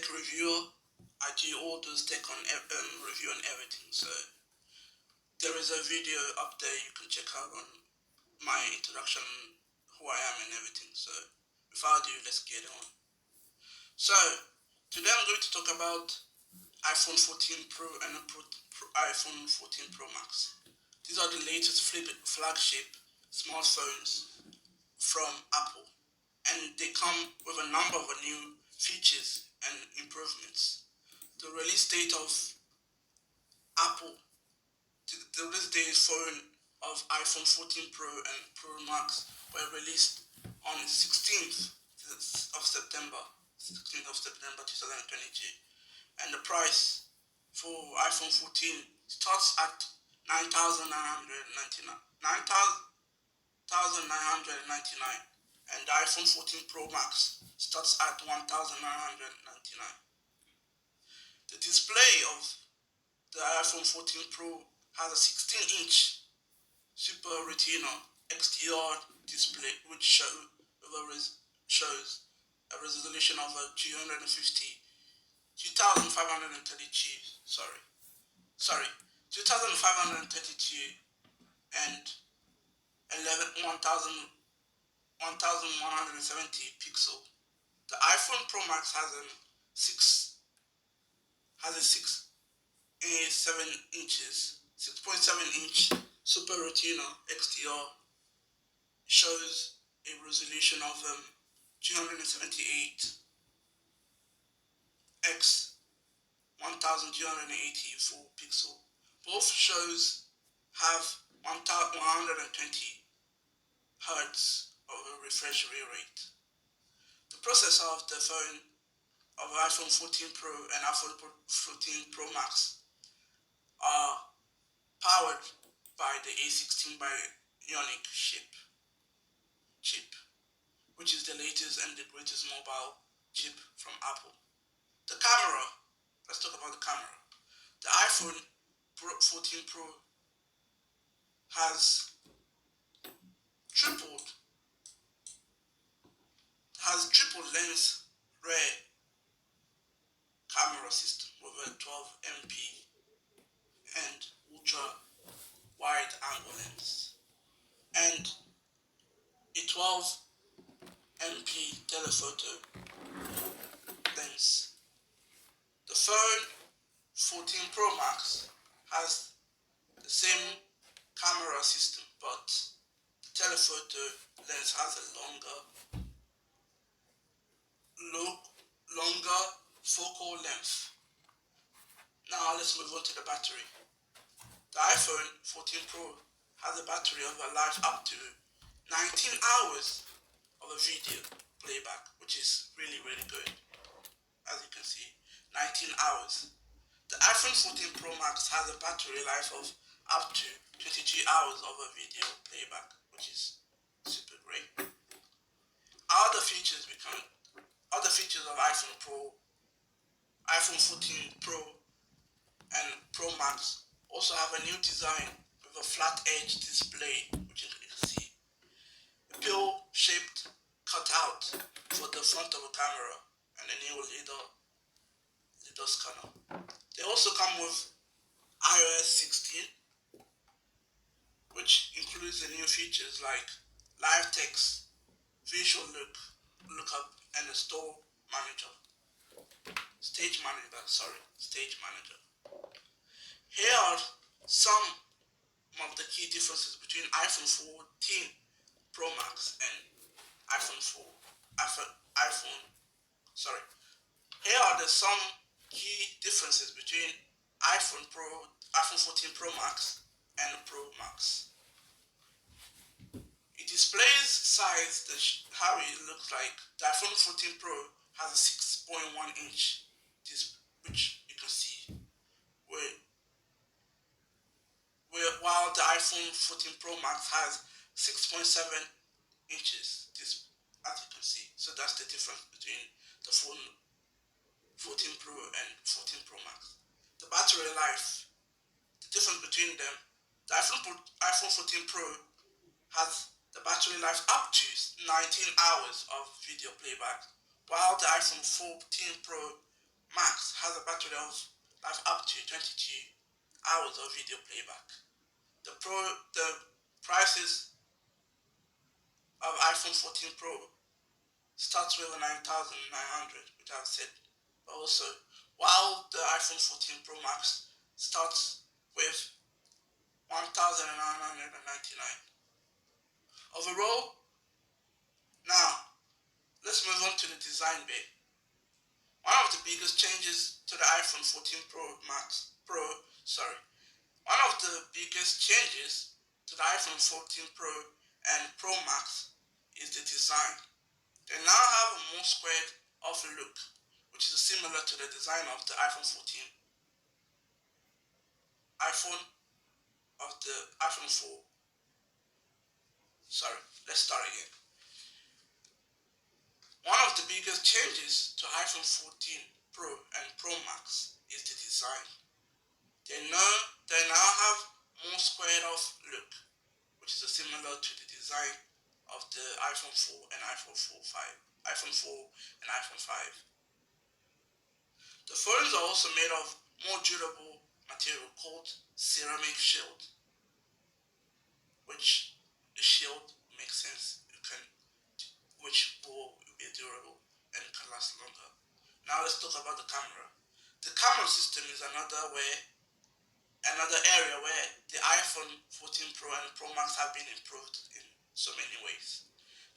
tech reviewer. I do all those tech on review and everything. So there is a video up there you can check out on my introduction, who I am and everything. So without ado, let's get on. So today I'm going to talk about iPhone 14 Pro and iPhone 14 Pro Max. These are the latest flagship smartphones from Apple, and they come with a number of new features and improvements. The release date of Apple, the release date phone of iPhone 14 Pro and Pro Max were released on 16th of September, 16th of September 2022, and the price for iPhone 14 starts at 9,999, 9,999, and the iPhone 14 Pro Max starts at 1,999. The display of the iPhone 14 Pro has a 16-inch Super Retina XDR display, which shows a resolution of 2,532. Sorry, 2,532 and 1,170 pixel. The iPhone Pro Max has a 6.7 inch Super Retina XDR, shows a resolution of 278 x 1284 pixel. Both shows have 120 hertz of a refresh rate. The processor of the phone of iPhone 14 Pro and iPhone 14 Pro Max are powered by the A16 Bionic chip, which is the latest and the greatest mobile chip from Apple. The camera, let's talk about the camera. The iPhone 14 Pro has triple lens rear camera system with a 12 MP and ultra wide angle lens and a 12 MP telephoto lens. The phone 14 Pro Max has the same camera system, but the telephoto lens has a longer focal length. Now let's move on to the battery. The iPhone 14 Pro has a battery of a life up to 19 hours of a video playback, which is really good. As you can see, 19 hours. The iPhone 14 Pro Max has a battery life of up to 22 hours of a video playback, which is super great. Other features of iPhone 14 Pro and Pro Max also have a new design with a flat edge display, which you can see. A pill-shaped cutout for the front of a camera and a new LiDAR scanner. They also come with iOS 16, which includes the new features like live text, visual lookup, and a stage manager. Here are some of the key differences between iPhone 14 Pro Max and Here are some key differences between iPhone 14 Pro Max and Pro Max. It displays size, how it looks like. The iPhone 14 Pro has a 6.1 inch display, which you can see, while the iPhone 14 Pro Max has 6.7 inches, as you can see. So that's the difference between the phone 14 Pro and 14 Pro Max. The battery life, the difference between them, the iPhone 14 Pro has the battery life up to 19 hours of video playback, while the iPhone 14 Pro Max has a battery of life up to 22 hours of video playback. The prices of iPhone 14 Pro starts with 9,900, which I've said. But also, while the iPhone 14 Pro Max starts with 1,999. Overall, now let's move on to the design bit. One of the biggest changes to the iPhone 14 one of the biggest changes to the iPhone 14 Pro and Pro Max is the design. They now have a more squared off look, which is similar to the design of the iPhone of the iPhone 4. Sorry, let's start again. One of the biggest changes to iPhone 14 Pro and Pro Max is the design. They now have more squared off look, which is similar to the design of the iPhone 4 and iPhone 4 and iPhone 5. The phones are also made of more durable material called ceramic shield, which the shield makes sense. Which will be durable and can last longer. Now let's talk about the camera. The camera system is another area where the iPhone 14 Pro and Pro Max have been improved in so many ways.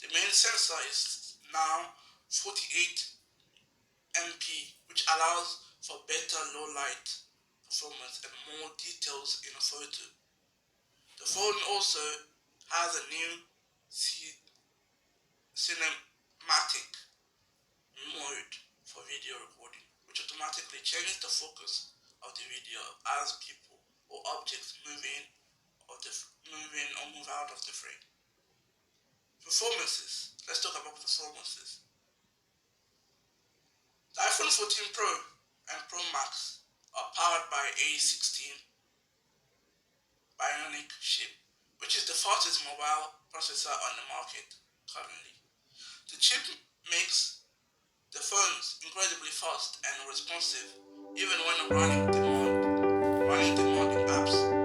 The main sensor is now 48 MP, which allows for better low light performance and more details in a photo. The phone also has a new cinematic mode for video recording, which automatically changes the focus of the video as people or objects move in or move out of the frame. Performances. Let's talk about performances. The iPhone 14 Pro and Pro Max are powered by A16 Bionic chip, which is the fastest mobile processor on the market currently. The chip makes the phones incredibly fast and responsive, even when running demanding apps.